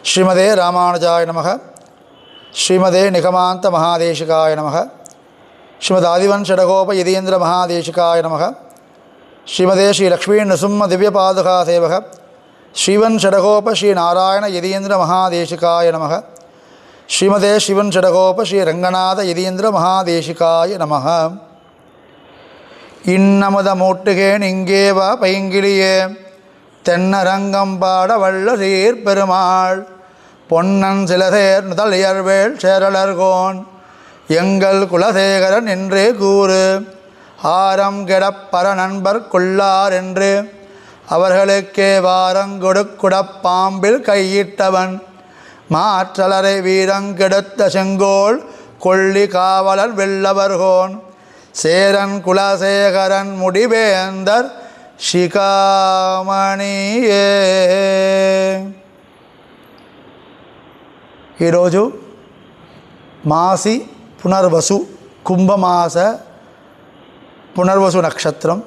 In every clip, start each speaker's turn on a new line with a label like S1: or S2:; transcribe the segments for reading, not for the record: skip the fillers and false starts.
S1: श्रीमदे रामानुजाय नमः। श्रीमदे निगमान्त महादेशिकाय नमः। श्रीमदादिवंशडगोप यतीन्द्र महादेशिकाय नमः। श्रीमदे श्री लक्ष्मी नृसिंह दिव्यपादुका सेवक श्रीवंशडगोप श्री नारायण यतीन्द्र महादेशिकाय नमः। श्रीमदे श्रीवंशडगोप श्री रंगनाथ यतीन्द्र महादेशिकाय नमः। இன்னமுத மூட்டுகேன் இங்கேவா பைங்கிளியே தென்னரங்கம் பாட வல்ல சீர் பெருமாள் பொன்னன் சிலதேர் நுதலியர்வேள் சேரலர்கோன் எங்கள் குலசேகரன் என்றே கூறு ஆரம் கெடப்பர நண்பர் கொள்ளார் என்று அவர்களுக்கே வாரங்கொடுக்குடப்பாம்பில் கையிட்டவன் மாற்றலரை வீரங்கெடுத்த செங்கோல் கொள்ளி காவலர் வெள்ளவர்கோன் சேரன் குலசேகரன் முடிவேந்தர் శిఖామణియే. ఈరోజు మాసి పునర్వసు కుంభమాస పునర్వసు నక్షత్రం.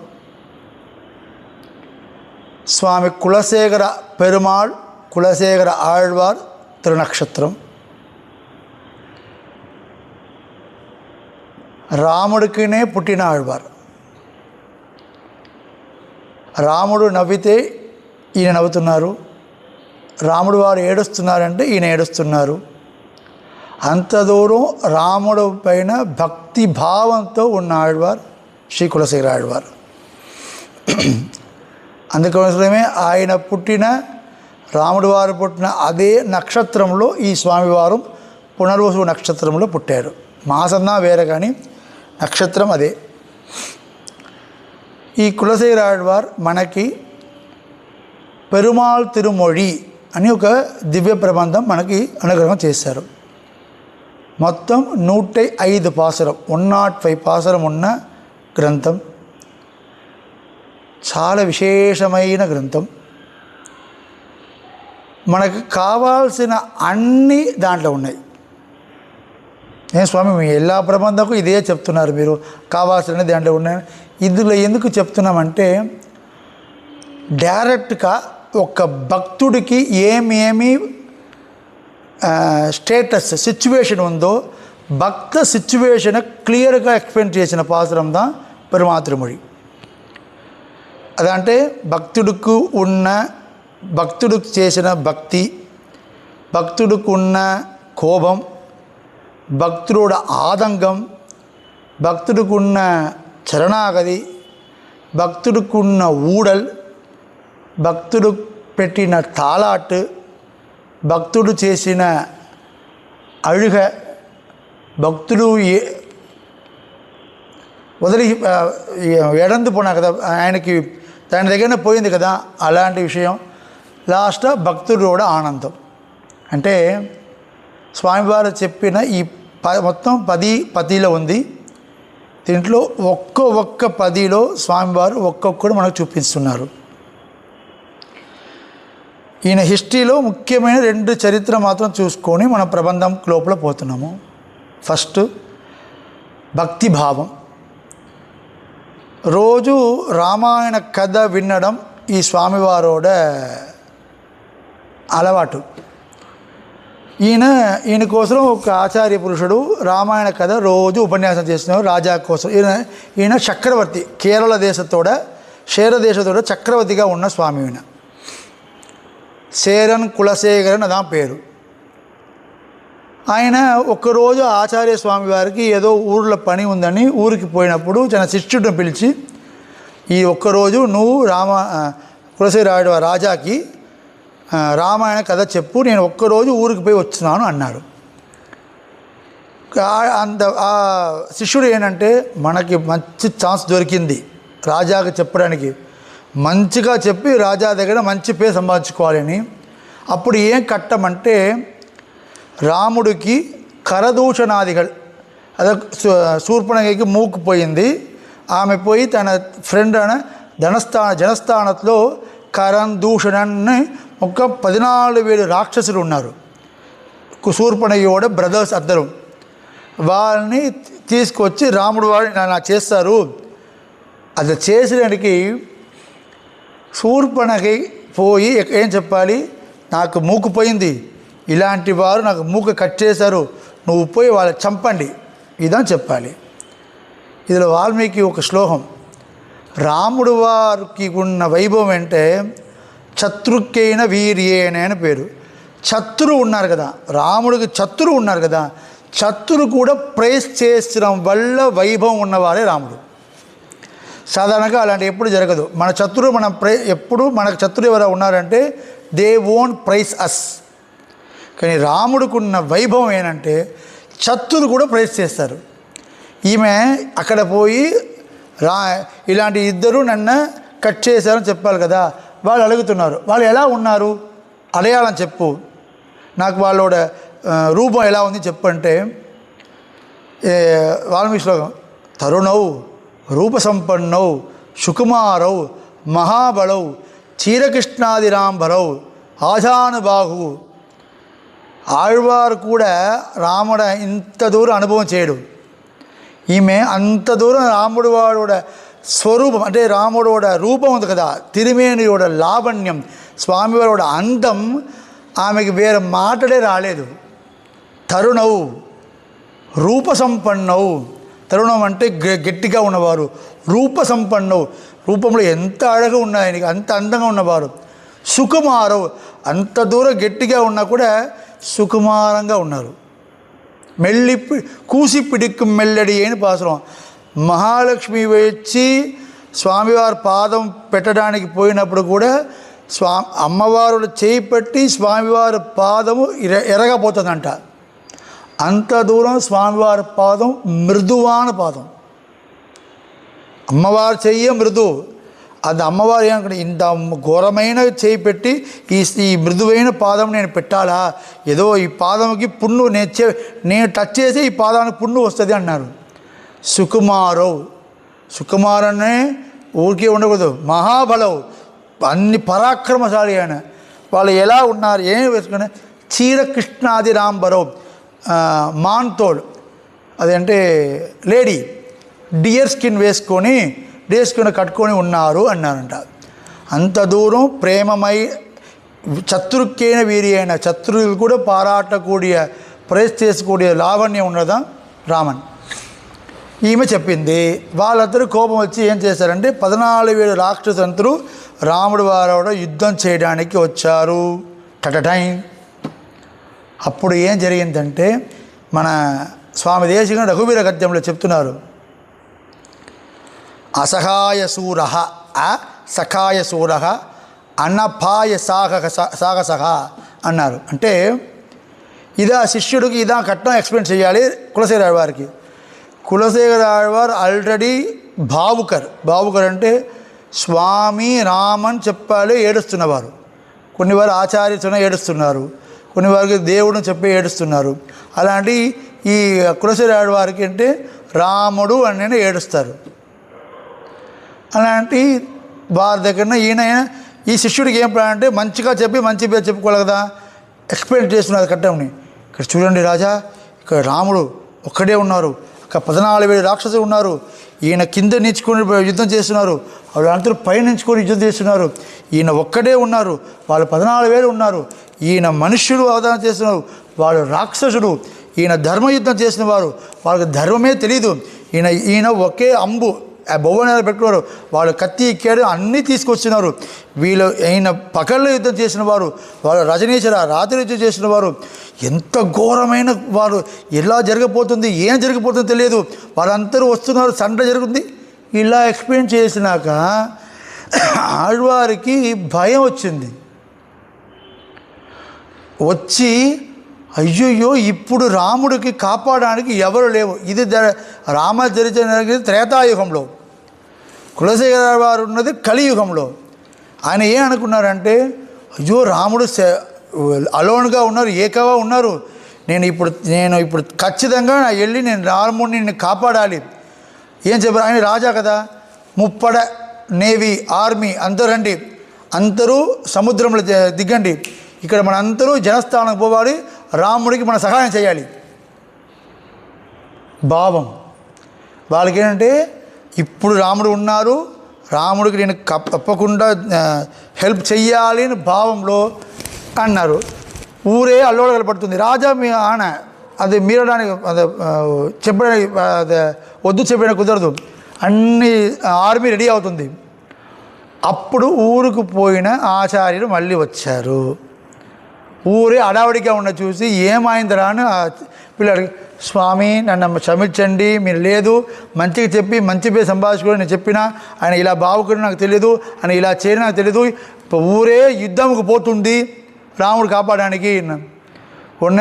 S1: స్వామి కులశేఖర పెరుమాళ్ కులశేఖర ఆళ్వార్ తిరునక్షత్రం. రాముడికినే పుట్టిన ఆళ్వార్. రాముడు నవ్వితే ఈయన నవ్వుతున్నారు, రాముడు వారు ఏడుస్తున్నారంటే ఈయన ఏడుస్తున్నారు. అంత దూరం రాముడు పైన భక్తి భావంతో ఉన్న ఆళ్వార్ శ్రీ కులశేఖర ఆళ్వార్. అందుకోసమే ఆయన పుట్టిన రాముడు వారు పుట్టిన అదే నక్షత్రంలో ఈ స్వామివారు పునర్వసు నక్షత్రంలో పుట్టారు. మాసన్నా వేరే కానీ నక్షత్రం అదే. ఈ కులశేఖర ఆళ్వార్ మనకి పెరుమాళ్ తిరుమొഴി అని ఒక దివ్య ప్రబంధం మనకి అనుగ్రహం చేశారు. మొత్తం 105 పాసురం 105 పాసురం ఉన్న గ్రంథం. చాలా విశేషమైన గ్రంథం. మనకు కావాల్సిన అన్నీ దాంట్లో ఉన్నాయి. స్వామి మీ ఎలా ప్రబంధకు ఇదే చెప్తున్నారు, మీరు కావాల్సిన దాంట్లో ఉన్నాయి. ఇందులో ఎందుకు చెప్తున్నామంటే డైరెక్ట్గా ఒక భక్తుడికి ఏమేమి స్టేటస్ సిచ్యువేషన్ ఉందో భక్త సిచ్యువేషన్ క్లియర్గా ఎక్స్ప్లెయిన్ చేసిన పాసురం దా పెరుమాళ్ తిరుమొഴി. అదంటే భక్తుడికి చేసిన భక్తి, భక్తుడికి ఉన్న కోపం, భక్తుడు ఆదంగం, భక్తుడికి ఉన్న చరణాగతి, భక్తుడికున్న ఊడల్, భక్తుడు పెట్టిన తాళాటు, భక్తుడు చేసిన అழுగ, భక్తుడు వదిలి ఎడందు పోనా కదా, ఆయనకి తన దగ్గర పోయింది కదా, అలాంటి విషయం. లాస్ట్ భక్తుడు కూడా ఆనందం. అంటే స్వామివారు చెప్పిన ఈ మొత్తం 10 పదిలో ఉంది. దీంట్లో ఒక్క 10లో స్వామివారు ఒక్కొక్కడు మనకు చూపిస్తున్నారు. ఈయన హిస్టరీలో ముఖ్యమైన 2 చరిత్ర మాత్రం చూసుకొని మన ప్రబంధం లోపల పోతున్నాము. ఫస్ట్ భక్తిభావం. రోజు రామాయణ కథ వినడం ఈ స్వామివారోడ అలవాటు. ఈయన కోసం ఒక ఆచార్య పురుషుడు రామాయణ కథ రోజు ఉపన్యాసం చేస్తున్నారు రాజా కోసం. ఈయన చక్రవర్తి, కేరళ దేశతోడ క్షేర దేశతోడ చక్రవర్తిగా ఉన్న స్వామి. ఈయన సేరన్ కులశేఖరన్ అదా పేరు. ఆయన ఒక్కరోజు ఆచార్య స్వామి వారికి ఏదో ఊళ్ళో పని ఉందని ఊరికి పోయినప్పుడు తన శిష్యుడిని పిలిచి, ఈ ఒక్కరోజు నువ్వు కులశేఖర రాజాకి రామాయణ కథ చెప్పు, నేను ఒక్కరోజు ఊరికి పోయి వచ్చినాను అన్నారు. ఆ శిష్యుడు ఏంటంటే, మనకి మంచి ఛాన్స్ దొరికింది రాజాకి చెప్పడానికి, మంచిగా చెప్పి రాజా దగ్గర మంచి పేరు సంపాదించుకోవాలని. అప్పుడు ఏం కట్టమంటే రాముడికి కరదూషణాదిகள், అదే శూర్పణఖకి మూకుపోయింది. ఆమె పోయి తన ఫ్రెండ్ అయిన జనస్థానంలో కరణ్ దూషణని ఒక 14,000 రాక్షసులు ఉన్నారు. శూర్పణఖ బ్రదర్స్ అందరూ. వాళ్ళని తీసుకొచ్చి రాముడు వాడిని నా చేస్తారు. అది చేసడానికి శూర్పణఖ పోయి ఏం చెప్పాలి, నాకు మూకుపోయింది, ఇలాంటి వారు నాకు మూక కట్ చేశారు, నువ్వు పోయి వాళ్ళని చంపండి ఇదని చెప్పాలి. ఇందులో వాల్మీకి ఒక శ్లోకం, రాముడు వారికి ఉన్న వైభవం అంటే శత్రుకైన వీర్యేనే అని పేరు. శత్రువు ఉన్నారు కదా, రాముడికి శత్రువు ఉన్నారు కదా, శత్రువు కూడా ప్రైజ్ చేసడం వల్ల వైభవం ఉన్నవారే రాముడు. సాధారణంగా అలాంటి ఎప్పుడు జరగదు. మన శత్రువు మనం ఎప్పుడు మనకు శత్రువు ఎవరైనా ఉన్నారంటే దే వోంట్ ప్రైజ్ అస్. కానీ రాముడికున్న వైభవం ఏంటంటే శత్రువు కూడా ప్రైజ్ చేస్తారు. ఈమె అక్కడ పోయి ఇలాంటి ఇద్దరు నన్ను కట్ చేశారని చెప్పాలి కదా, వాళ్ళు అడుగుతున్నారు, వాళ్ళు ఎలా ఉన్నారు అడయాలని చెప్పు, నాకు వాళ్ళోడ రూపం ఎలా ఉంది చెప్పంటే వాల్మీకి శ్లోకం, తరుణౌ రూపసంపన్నౌ సుకుమారౌ మహాబలౌ చీరకృష్ణాదిరాంబరౌ ఆజానుబాహు. ఆళ్వారు కూడా రాముడ ఇంత దూరం అనుభవం చేయడు. ఈమె అంత దూరం రాముడు వాడోడ స్వరూపం అంటే రాముడోడ రూపం ఉంది కదా, తిరుమేనియోడ లావణ్యం, స్వామివారోడ అందం, ఆమెకి వేరే మాటలే రాలేదు. తరుణవు రూపసంపన్నవు, తరుణం అంటే గట్టిగా ఉన్నవారు, రూపసంపన్నవు రూపంలో ఎంత అழగా ఉన్నాయని అంత అందంగా ఉన్నవారు, సుకుమారవు అంత దూరం గట్టిగా ఉన్నా కూడా సుకుమారంగా ఉన్నారు. మెల్లి కూసి పిడిక్కు మెల్లడి అని పాసురం. మహాలక్ష్మి వచ్చి స్వామివారి పాదం పెట్టడానికి పోయినప్పుడు కూడా అమ్మవారు చేయి పెట్టి స్వామివారి పాదము ఎరగపోతుందంట. అంత దూరం స్వామివారి పాదం మృదువాన పాదం, అమ్మవారు చెయ్యి మృదు. అది అమ్మవారు ఏమనుకుంటే ఇంత ఘోరమైన చేయి పెట్టి ఈ మృదువైన పాదం నేను పెట్టాలా, ఏదో ఈ పాదంకి పుణ్ణు నేను టచ్ చేసి ఈ పాదానికి పుణ్ణు వస్తుంది అన్నారు. సుకుమారవు, సుకుమారనే ఊరికే ఉండకూడదు, మహాబలవు, అన్ని పరాక్రమశాలి ఆయన. వాళ్ళు ఎలా ఉన్నారు ఏం వేసుకుని, చీరకృష్ణాది రాంబరవు మాన్తోడు, అదంటే లేడీ డియర్ స్కిన్ వేసుకొని కట్టుకొని ఉన్నారు అన్నారంట. అంత దూరం ప్రేమమై శత్రుకైన వీరి అయిన శత్రువులు కూడా పారాటకూడియ ప్రైజ్ చేసుకోడియ లావణ్యం ఉన్నదా రామన్. ఈమె చెప్పింది. వాళ్ళందరూ కోపం వచ్చి ఏం చేశారంటే 14,000 రాక్షసులందరూ రాముడు వారు యుద్ధం చేయడానికి వచ్చారు. టటటైం. అప్పుడు ఏం జరిగిందంటే మన స్వామి దేశిక రఘువీర గద్యంలో చెప్తున్నారు, అసహాయ శూర సఖాయ శూర అనపాయ సాహస అన్నారు. అంటే ఇదా శిష్యుడికి ఇదా కట్నం ఎక్స్ప్లెయిన్ చేయాలి కులశేఖర వారికి. కులశేఖర వారు ఆల్రెడీ భావుకర్ అంటే స్వామి రామన్ చెప్పాలి ఏడుస్తున్నవారు. కొన్ని వారు ఆచార్యతోనే ఏడుస్తున్నారు, కొన్ని వారికి దేవుడిని చెప్పి ఏడుస్తున్నారు. అలాంటి ఈ కులశేఖర వారికి అంటే రాముడు అని ఏడుస్తారు. అలాంటి వారి దగ్గర ఈయన ఈ శిష్యుడికి ఏం ప్లాన్ అంటే మంచిగా చెప్పి మంచి పేరు చెప్పుకోవాలి కదా, ఎక్స్ప్లెయిన్ చేస్తున్నారు కట్టంని. ఇక్కడ చూడండి రాజా, ఇక్కడ రాముడు ఒక్కడే ఉన్నారు, ఇక్కడ 14,000 రాక్షసులు ఉన్నారు, ఈయన కింద నించుకొని యుద్ధం చేస్తున్నారు, వాళ్ళందరూ పైన నించుకొని యుద్ధం చేస్తున్నారు, ఈయన ఒక్కడే ఉన్నారు, వాళ్ళు 14,000 ఉన్నారు, ఈయన మనుష్యుడు అవధానం చేస్తున్నారు, వాళ్ళు రాక్షసుడు, ఈయన ధర్మయుద్ధం చేసిన వారు, వాళ్ళకి ధర్మమే తెలీదు, ఈయన ఒకే అంబు బొవ్వనేలు పెట్టుకున్నారు, వాళ్ళు కత్తి ఎక్కాడు అన్నీ తీసుకొచ్చినారు, వీళ్ళు ఆయన పకళ్ళు యుద్ధం చేసిన వారు, వాళ్ళు రజనీశ్వర రాత్రి యుద్ధం చేసిన వారు, ఎంత ఘోరమైన వారు, ఎలా జరగబోతుంది ఏం జరగబోతుందో తెలియదు, వాళ్ళందరూ వస్తున్నారు, సంట జరుగుతుంది. ఇలా ఎక్స్ప్లెయిన్ చేసినాక ఆళ్వారికి భయం వచ్చింది. వచ్చి అయ్యయ్యో ఇప్పుడు రాముడికి కాపాడడానికి ఎవరు లేవు. ఇది రామ జరిగిన త్రేతాయుగంలో, కులశేఖర వారు ఉన్నది కలియుగంలో. ఆయన ఏం అనుకున్నారంటే అయ్యో రాముడు అలోన్గా ఉన్నారు, ఏకగా ఉన్నారు, నేను ఇప్పుడు ఖచ్చితంగా వెళ్ళి నేను రాముడిని నేను కాపాడాలి. ఏం చెప్పారు, ఆయన రాజా కదా, ముప్పడ నేవీ ఆర్మీ అందరూ రండి, అందరూ సముద్రంలో దిగండి, ఇక్కడ మన అందరూ జనస్థానం పోవాలి, రాముడికి మన సహాయం చేయాలి. భావం వాళ్ళకి ఏంటంటే ఇప్పుడు రాముడు ఉన్నారు, రాముడికి నేను తప్పకుండా హెల్ప్ చెయ్యాలి అని భావంలో అన్నారు. ఊరే అల్లోడగలు పడుతుంది. రాజా మీ ఆన అది మీరడానికి అదే చెప్పడానికి అదే వద్దు చెప్పడానికి కుదరదు. అన్ని ఆర్మీ రెడీ అవుతుంది. అప్పుడు ఊరుకు పోయిన ఆచార్యులు మళ్ళీ వచ్చారు. ఊరే అడావిడిగా ఉన్న చూసి ఏమైందిరా అని పిల్లలు, స్వామి నన్ను క్షమించండి, మీరు లేదు మంచిగా చెప్పి మంచి పేరు సంభాషించుకొని నేను చెప్పినా ఆయన ఇలా బావుకుని నాకు తెలియదు, ఆయన ఇలా చేయని నాకు తెలియదు, ఊరే యుద్ధంకు పోతుంది రాముడు కాపాడడానికి. ఉన్న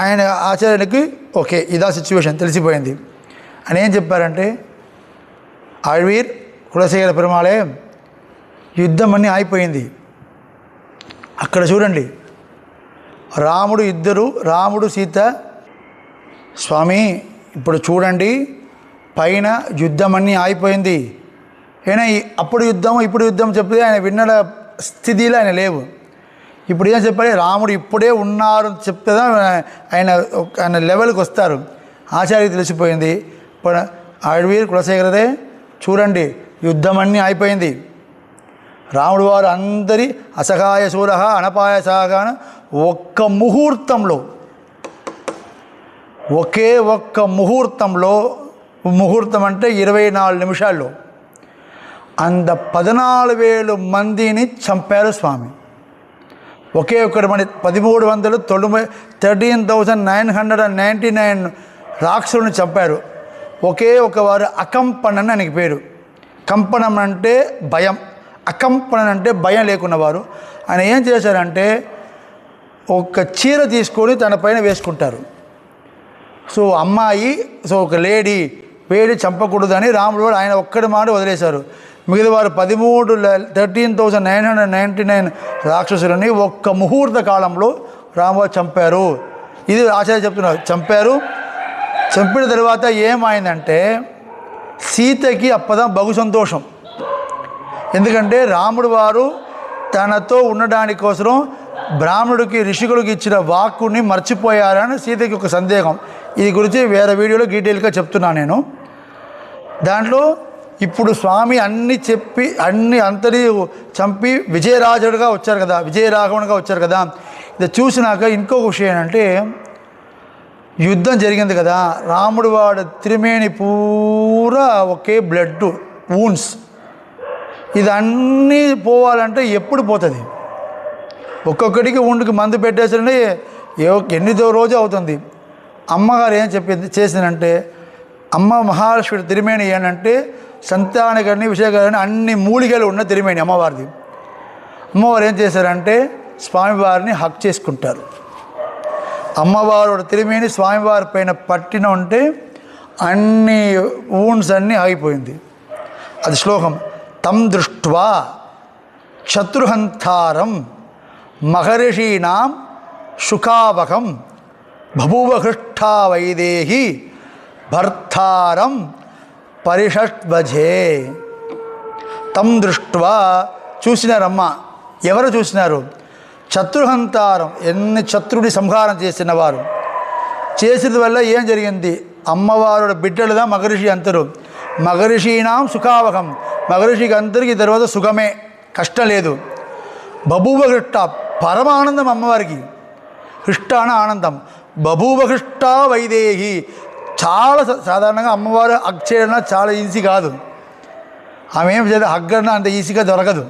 S1: ఆయన ఆచార్యునికి ఓకే ఇదా సిచ్యువేషన్ తెలిసిపోయింది. ఆయన ఏం చెప్పారంటే, ఆళ్వీర్ కులశేఖర పెరుమాళే యుద్ధం అన్నీ అయిపోయింది. అక్కడ చూడండి రాముడు ఇద్దరు, రాముడు సీత, స్వామి ఇప్పుడు చూడండి పైన యుద్ధం అన్నీ అయిపోయింది. అయినా అప్పుడు యుద్ధం ఇప్పుడు యుద్ధం చెప్తే ఆయన విన్న స్థితిలో ఆయన లేవు. ఇప్పుడు ఏం చెప్పాలి, రాముడు ఇప్పుడే ఉన్నారు చెప్తే ఆయన లెవెల్కి వస్తారు. ఆచార్యకి తెలిసిపోయింది. ఇప్పుడు ఆళ్వీర్ కులశేఖరదే చూడండి యుద్ధం అన్నీ అయిపోయింది. రాముడు వారు అందరి అసహాయ శూర అనపాయ సాగాన ఒక్క ముహూర్తంలో, ఒకే ఒక్క ముహూర్తంలో, ముహూర్తం అంటే 24 నిమిషాల్లో అంత 14,000 మందిని చంపారు స్వామి. ఒకే ఒక్కటి మన 1399 రాక్షసులను చంపారు. ఒకే ఒక వారు అకంపనని ఆయనకి పేరు. కంపనం అంటే భయం, అకంపనం అంటే భయం లేకున్నవారు. ఆయన ఏం చేశారంటే ఒక చీర తీసుకొని తన పైన వేసుకుంటారు. సో అమ్మాయి, సో ఒక లేడీ వేడి చంపకూడదని రాముడు వారు ఆయన ఒక్కడి మాట వదిలేశారు. మిగతా వారు 13,999 రాక్షసులని ఒక్క ముహూర్త కాలంలో రాముడు చంపారు. ఇది ఆచార్య చెప్తున్నారు. చంపారు. చంపిన తర్వాత ఏమైందంటే సీతకి అప్పదా బహు సంతోషం. ఎందుకంటే రాముడు వారు తనతో ఉండడానికి కోసం బ్రాహ్మణుడికి ఋషికుడికి ఇచ్చిన వాక్కుని మర్చిపోయారని సీతకి ఒక సందేహం. ఇది గురించి వేరే వీడియోలో డీటెయిల్గా చెప్తున్నాను నేను. దాంట్లో ఇప్పుడు స్వామి అన్నీ చెప్పి అన్ని అంతరి చంపి విజయరాజుడుగా వచ్చారు కదా, విజయరాఘవునిగా వచ్చారు కదా. ఇది చూసినాక ఇంకొక విషయం ఏంటంటే యుద్ధం జరిగింది కదా, రాముడు వాడు త్రిమేణి పూరా ఒకే బ్లడ్ వూన్స్. ఇదన్నీ పోవాలంటే ఎప్పుడు పోతుంది? ఒక్కొక్కడికి ఉండికి మందు పెట్టేసరికి ఎన్నిదో రోజు అవుతుంది. అమ్మగారు ఏం చేసిందంటే, అమ్మ మహాలక్ష్మి తిరిమేణి ఏంటంటే సంతానకర్ణి విషయకర్ణి అన్ని మూలికలు ఉన్న తిరిమేణి అమ్మవారిది. అమ్మవారు ఏం చేశారంటే స్వామివారిని హక్ చేసుకుంటారు. అమ్మవారు తిరిమేణి స్వామివారి పైన పట్టిన ఉంటే అన్ని వూన్స్ అన్నీ ఆగిపోయింది. అది శ్లోకం. తం దృష్ట్వా శత్రుహంతారం మహర్షీణాం శుకావకం బభూవ హృష్టా వైదేహి భర్తారం పరిషష్వజే. తం దృష్ట్వా చూసినారమ్మ. ఎవరు చూసినారు? శత్రుహంతారం, ఎన్ని శత్రుని సంహారం చేసిన వారు. చేసిన వల్ల ఏం జరిగింది? అమ్మవారు బిడ్డలుగా మహర్షి అంతరు. మహర్షీణాం సుఖావకం, మహర్షికి అందరికీ తర్వాత సుఖమే, కష్టం లేదు. బభూవ హృష్ట, పరమానందం అమ్మవారికి. హృష్ట అన ఆనందం. బభూవ హృష్ట వైదేహి. చాలా సాధారణంగా అమ్మవారు హగ్ చేయడం చాలా ఈజీ కాదు. ఆమె ఏం చేయాలి, హగ్ అన్న అంత ఈజీగా దొరకదు.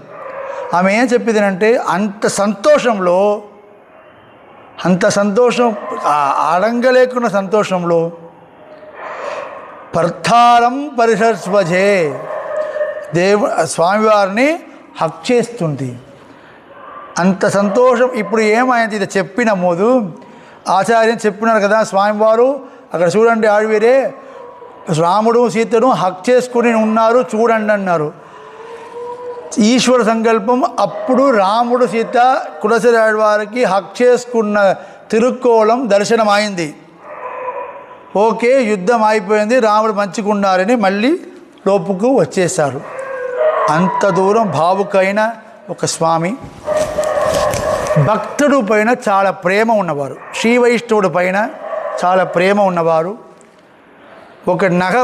S1: ఆమె ఏం చెప్పింది అంటే అంత సంతోషంలో, అంత సంతోషం అడంగలేకున్న సంతోషంలో భర్తారం పరిషస్వజే స్వామివారిని హక్ చేస్తుంది. అంత సంతోషం. ఇప్పుడు ఏమైంది? ఇది చెప్పిన మోదు ఆచార్యం చెప్పినారు కదా స్వామివారు. అక్కడ చూడండి ఆళ్వీరే రాముడు సీతను హక్ చేసుకుని ఉన్నారు చూడండి అన్నారు. ఈశ్వర సంకల్పం. అప్పుడు రాముడు సీత కులశేఖర వారికి హక్ చేసుకున్న తిరుక్కోలం దర్శనమైంది. ఓకే, యుద్ధం అయిపోయింది, రాముడు మంచిగున్నారని మళ్ళీ లోపుకు వచ్చేశారు. అంత దూరం భావుకైన ఒక స్వామి, భక్తుడు పైన చాలా ప్రేమ ఉన్నవారు, శ్రీ వైష్ణవుడి పైన చాలా ప్రేమ ఉన్నవారు. ఒక నగ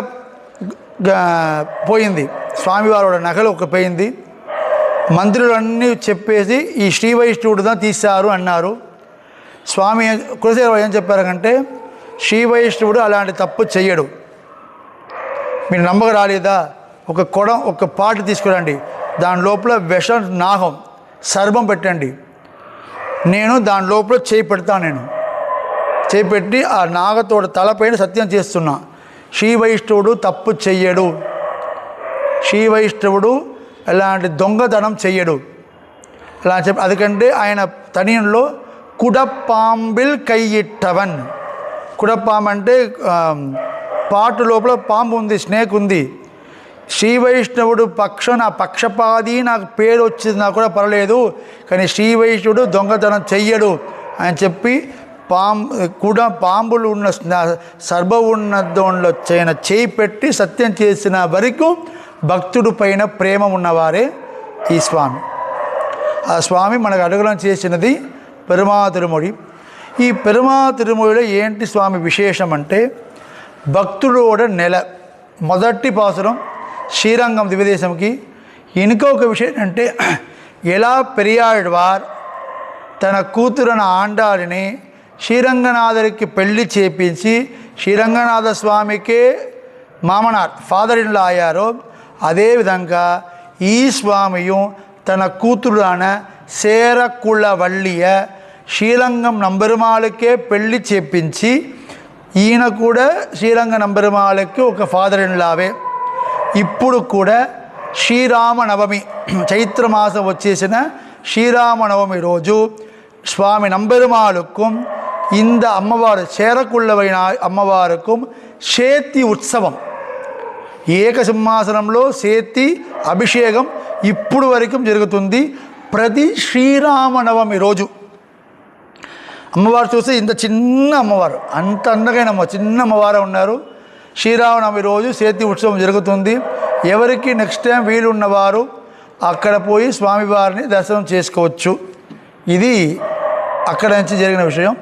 S1: పోయింది, స్వామివారు నగలు ఒక పోయింది. మంత్రులు అన్నీ చెప్పేసి ఈ శ్రీ వైష్ణవుడుగా తీశారు అన్నారు. స్వామి కులశేఖర ఏం చెప్పారంటే శ్రీ వైష్ణవుడు అలాంటి తప్పు చెయ్యడు. మీరు నమ్మక రాలేదా? ఒక పాటు తీసుకురండి, దాని లోపల విషం నాగం సర్పం పెట్టండి, నేను దాని లోపల చేయి పెడతాను. నేను చేయి పెట్టి ఆ నాగతోడు తలపైన సత్యం చేస్తున్నా, శ్రీ వైష్ణవుడు తప్పు చెయ్యడు, శ్రీ వైష్ణవుడు ఎలాంటి దొంగతనం చెయ్యడు అలా చెప్పి. అందుకంటే ఆయన తనియంలో కుడపాంబిల్ కయ్యిట్టవన్, కుడపాంబు అంటే పాటు లోపల పాంబు ఉంది, స్నేక్ ఉంది. శ్రీ వైష్ణవుడు నా పక్షపాది, నాకు పేరు వచ్చింది నాకు కూడా పర్లేదు, కానీ శ్రీ వైష్ణవుడు దొంగతనం చెయ్యడు అని చెప్పి పాంబులు ఉన్న సర్బ ఉన్న దానిలో చేయి పెట్టి సత్యం చేసిన వరకు భక్తుడు పైన ప్రేమ ఉన్నవారే ఈ స్వామి. ఆ స్వామి మనకు అనుగ్రహం చేసినది పెరుమా తిరుమొడి. ఈ పెరుమా తిరుమొడిలో ఏంటి స్వామి విశేషం అంటే భక్తుడోడ నెల మొదటి పాసురం శ్రీరంగం దివ్యదేశంకి. ఇంకొక విషయం అంటే ఎలా పెరియాழ்వార్ తన కూతురున ఆండాలిని శ్రీరంగనాథరికి పెళ్లి చేపించి శ్రీరంగనాథ స్వామికే మామనార్ ఫాదర్ ఇన్ లా అయ్యారో, అదేవిధంగా ఈ స్వామియు తన కూతురున సేరకుళ్ళవల్లియ శ్రీరంగం నంబెరుమాళకే పెళ్లి చేపించి ఈయన కూడా శ్రీరంగ నంబెరుమాళకి ఒక ఫాదర్ ఇన్ లావే. ఇప్పుడు కూడా శ్రీరామనవమి చైత్రమాసం వచ్చేసిన శ్రీరామనవమి రోజు స్వామి నంబెరుమాళుக்கும் இந்த అమ్మవారు చేరకుళ్ళవైన అమ్మవారుக்கும் సేతి ఉత్సవం, ఏకసింహాసనంలో సేతి అభిషేకం ఇప్పుడు వరకు జరుగుతుంది ప్రతి శ్రీరామనవమి రోజు. అమ్మవారు చూస్తే ఇంత చిన్న అమ్మవారు, అంత అందమైన చిన్న అమ్మవారు ఉన్నారు. శ్రీరామనవమి రోజు సేతి ఉత్సవం జరుగుతుంది. ఎవరికి నెక్స్ట్ టైం వీలున్నవారు అక్కడ పోయి స్వామివారిని దర్శనం చేసుకోవచ్చు. ఇది అక్కడ నుంచి జరిగిన విషయం.